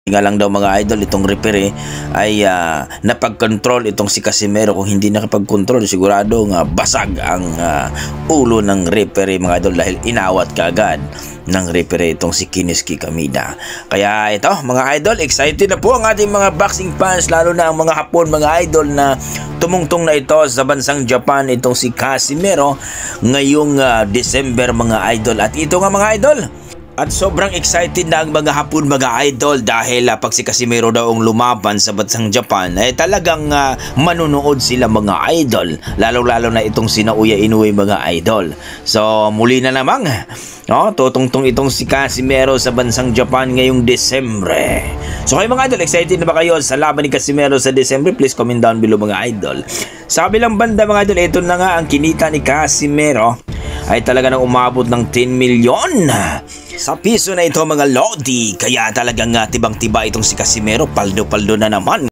Nga lang daw mga idol, itong referee ay napag-control itong si Casimero. Kung hindi nakapag-control, sigurado nga basag ang ulo ng referee mga idol dahil inawat kaagad ng referee itong si Kiniski Kamida. Kaya ito mga idol, excited na po ang ating mga boxing fans, lalo na ang mga Hapon mga idol na tumungtong na ito sa bansang Japan itong si Casimero ngayong December mga idol. At ito nga mga idol, at sobrang excited na ang mga Hapon mga idol dahil pag si Casimero daw ang lumaban sa bansang Japan ay talagang manunood sila mga idol, lalo-lalo na itong si Naoya Inoue mga idol. So muli na namang tutungtong itong si Casimero sa bansang Japan ngayong Desembre. So kayo mga idol, excited na ba kayo sa laban ni Casimero sa Desembre? Please comment down below mga idol. Sa kabilang banda mga idol, ito na nga ang kinita ni Casimero ay talaga nang umabot ng 10 milyon sa piso na ito mga lodi. Kaya talagang tibang-tiba itong si Casimero, paldo-paldo na naman.